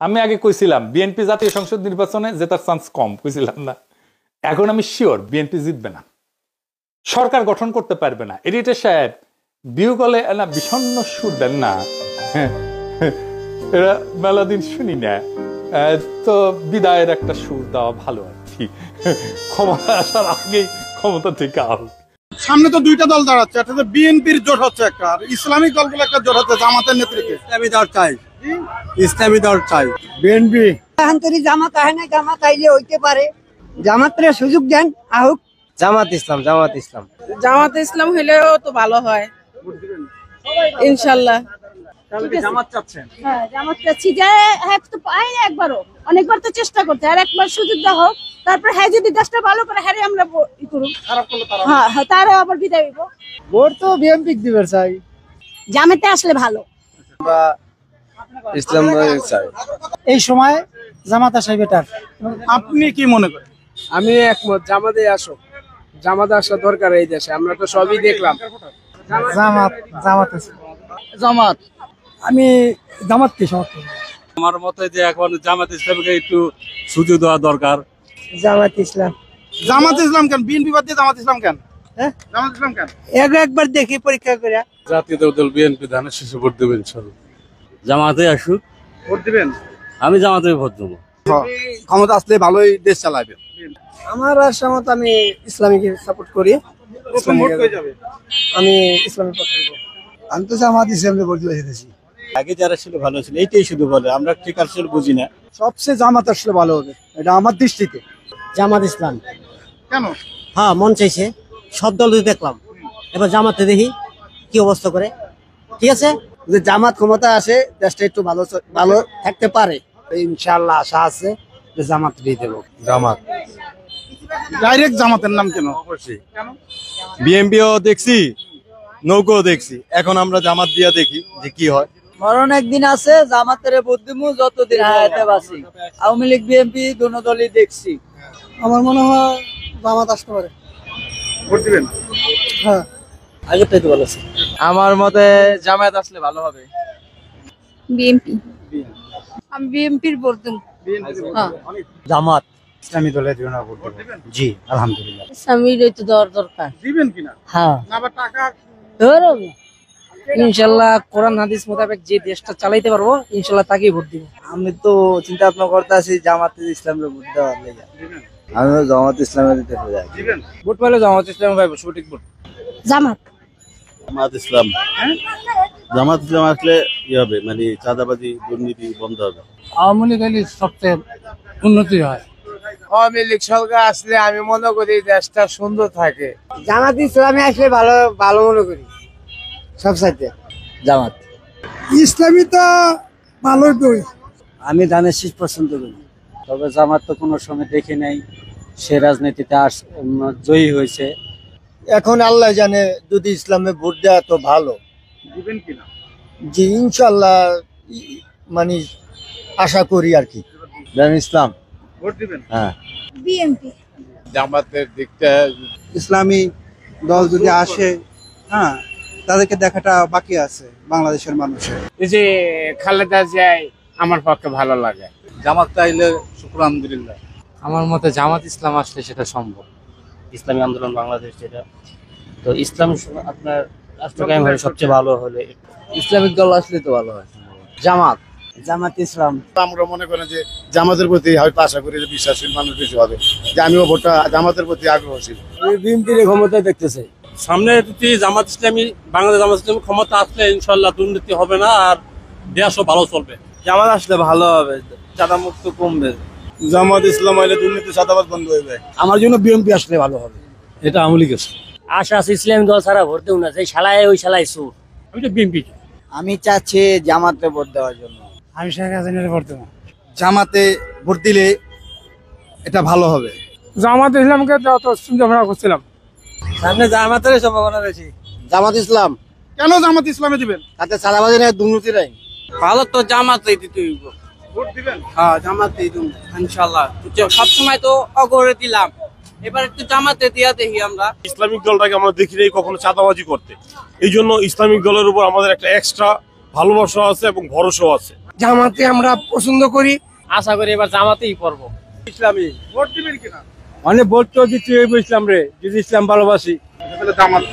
আমি আগে কইছিলাম বিএনপি জাতীয় সংসদ নির্বাচনে জেতার চান্স কম, কইছিলাম না? এখন আমি শিওর বিএনপি জিতবে না, সরকার গঠন করতে পারবে না। এডিটর সাহেব বিউ কলে না বিষণ্ণ সুর দেন না, এরা মেলা দিন শুনি না, তো বিদায়ের একটা সুর দেওয়া ভালো আর কি। ক্ষমতা আসার আগেই ক্ষমতা থেকে আউট। সামনে তো দুইটা দল দাঁড়াচ্ছে, একটা তো বিএনপির জোট হচ্ছে, একটা আর ইসলামিক দলগুলো একটা জোট হচ্ছে জামাতের নেতৃত্বে। ইসলামী দল চাই, ইসলামী দল চাই। বিএনপি জামাত আহে না, জামাত আইলে হইতে পারে, জামাতের সুযোগ দেন আহুক। জামাত ইসলাম, জামাত ইসলাম, জামাত ইসলাম হইলেও তো ভালো হয় ইনশাল্লাহ। জামাত চাচ্ছেন? হ্যাঁ জামাত চাচ্ছি যে হ্যাঁ তো পাই না, একবারও অনেকবার তো চেষ্টা করতে, আর একবার সুযোগ দেওয়া হোক, তারপর হ্যাঁ যদি দেশটা ভালো করে হ্যাঁ আমরা ই করুক, খারাপ করলে তারা হ্যাঁ তারা আবার বিদায় হইব। ভোট তো বিএনপি দিবে চাই, জামাতে আসলে ভালো। ইসলাম চাই। এই সময় জামাত আসাই বেটার। আপনি কি মনে করেন? আমি একমত, জামাতে আসো, জামাতে আসা দরকার এই দেশে, আমরা তো সবই দেখলাম। জামাত জামাত আছে, জামাত আমি জামাতকে সমর্থন। আমার মতে যে এখন জামাত ইসলামকে একটু সুযোগ দেওয়া দরকার। জামাত ইসলাম। জামাত ইসলাম কেন? বিএনপি বাদ দিয়ে জামাত ইসলাম কেন? হ্যাঁ জামাত ইসলাম কেন? একবার দেখি পরীক্ষা করে। জাতীয় দল বিএনপি ধানের শীষে ভোট দেবেন ইনশাআল্লাহ। জামাতে আসুক, ভোট দিবেন? আমি জামাতে ভোট দেবো। ক্ষমতা আসলে ভালোই দেশ চালাবে। আমার আশামত আমি ইসলামীকে সাপোর্ট করি। প্রথম ভোট হয়ে যাবে। আমি ইসলামের পক্ষে। আমি তো জামাত ইসলামকে ভোট দিয়েছি। আগে যারা ছিল ভালো ছিল, এইটাই শুধু বলে, আমরা ঠিক আসলে বুঝি না। সবচেয়ে জামাত আসলে ভালো হবে, এটা আমার দৃষ্টিতে। জামাত ইসলাম। কেন? হ্যাঁ মন চাইছে, সব দল দেখলাম, এবার জামাতে দেখি কি অবস্থা করে। ঠিক আছে, যে জামাত ক্ষমতা আসে দেশটা একটু ভালো ভালো থাকতে পারে, ইনশাআল্লাহ আশা আছে যে জামাত দিয়ে দেবো। জামাত ডাইরেক্ট জামাতের নাম কেন? অবশ্যই। বিএনপিও দেখছি, নৌকো দেখছি, এখন আমরা জামাত দিয়া দেখি যে কি হয়। মরণ একদিন আছে, জামাতের ভোট দিমু যতদিন হায়াতে বাঁচি। আওয়ামী লীগ বিএনপি দুনো দলই দেখছি, আমার মনে হয় জামাত আসতে পারে। ভোট দিবেন? হ্যাঁ আগেরটাই তো ভালো আছে। আমার মতে জামাত আসলে ভালো হবে। বিএনপি, আমি বিএনপির ভোট দেব। জামাত ইসলামী দলের জন্য ভোট দেব। জি আলহামদুলিল্লাহ। ইসলামীর তো দরকার। দিবেন কিনা? হ্যাঁ না আবার টাকা? ইনশাল্লাহ কোরআন হাদিস মোতাবেক যে দেশটা চালাইতে পারবো ইনশাল্লাহ তাকেই ভোট দিব। আমি তো চিন্তা ভাবনা করতে আছি জামাত ইসলামের ভোট দেওয়ার লেগে। আমি জামাত ইসলামের দিতে যাই। দিবেন? ভোট পাইলে জামাত ইসলাম ভাই সঠিক ভোট। জামাত। জামাত ইসলাম, জামাত ইসলাম আসলে কি হবে, মানে চাঁদাবাজি দুর্নীতি বন্ধ হবে। আওয়ামী লীগ এলে সবচেয়ে উন্নতি হয়। আওয়ামী লীগ সরকার আসলে আমি মনে করি দেশটা সুন্দর থাকে। জামাত ইসলামে আসলে ভালো ভালো মনে করি সব সাইডে। জামাত ইসলামী তো ভালোই করি। আমি ধানের শীষ পছন্দ করি, তবে জামাত তো কোনো সময় দেখে নাই, সে রাজনীতিতে জয়ী হয়েছে। এখন আল্লাহ জানে, যদি ইসলামে ভোট দেওয়া তো ভালো। দিবেন কিনা? জি ইনশাল্লাহ, মানে আশা করি আর কি। ইসলাম ভোট দিবেন? হ্যাঁ। বিএনপি। জামাতের দিকটা ইসলামী দল যদি আসে, হ্যাঁ তাদেরকে দেখাটা বাকি আছে বাংলাদেশের মানুষের। এই যে খালেদা জিয়াই আমার পক্ষে ভালো লাগে। জামাত চাইলে শুকর আলহামদুলিল্লাহ। আমার মতে জামাত ইসলাম আসলে সেটা সম্ভব। ইসলামী আন্দোলন বাংলাদেশ যেটা, তো ইসলাম আপনার রাষ্ট্র কায়েম হলে সবচেয়ে ভালো হলে ইসলামিক দল আসলে তো ভালো হয়। জামাত জামাত ইসলাম। আমরা মনে করেন যে জামাতের প্রতি হয়তো আশা করি যে বিশ্বাসী মানুষ বেশি হবে, যে আমিও ভোটটা জামাতের প্রতি আগ্রহশীল। বিএনপির ক্ষমতায় দেখতেছে। সামনে যদি জামাত ইসলামী, বাংলাদেশ জামাত ইসলামী ক্ষমতা আসলে ইনশাল্লাহ দুর্নীতি হবে না, আর দেশও ভালো চলবে। জামাত আসলে ভালো হবে, চাঁদা মুক্ত কমবে। জামাত ইসলাম হলে দুর্নীতি চাঁদাবাজ বন্ধ হয়ে আমার জন্য বিএনপি আসলে ভালো হবে। এটা আওয়ামী লীগ আছে। আশা আছে ইসলামী দল ছাড়া ভোট দেব না, যে শালায় ওই শালায় সুর। আমি তো বিএনপি। আমি চাচ্ছি জামাতে ভোট দেওয়ার জন্য। আমি শেখ হাসিনার ভোট দেবো। জামাতে ভোট দিলে এটা ভালো হবে। জামাত ইসলামকে তো চিন্তা ভাবনা করছিলাম, সামনে জামাতের সম্ভাবনা বেশি। জামাত ইসলাম। কেন জামাত ইসলামে দিবেন? তাতে সাদাবাজি নাই, দুর্নীতি নাই। ভালো তো জামাতেই দিতে হইব। ভোট দিবেন? হ্যাঁ জামাতেই দিব ইনশাআল্লাহ। সবসময় তো অগরে দিলাম, এবার একটু জামাতে দিয়া দেখি আমরা। ইসলামিক দলটাকে আমরা দেখি নাই কখনো চাঁদাবাজি করতে, এই জন্য ইসলামিক দলের উপর আমাদের একটা এক্সট্রা ভালোবাসা আছে এবং ভরসাও আছে। জামাতে আমরা পছন্দ করি। আশা করি এবার জামাতেই করবো। ইসলামী ভোট দিবেন কিনা? মানে ভোট তো দিতে ইসলাম রে, যদি ইসলাম ভালোবাসি তাহলে জামাত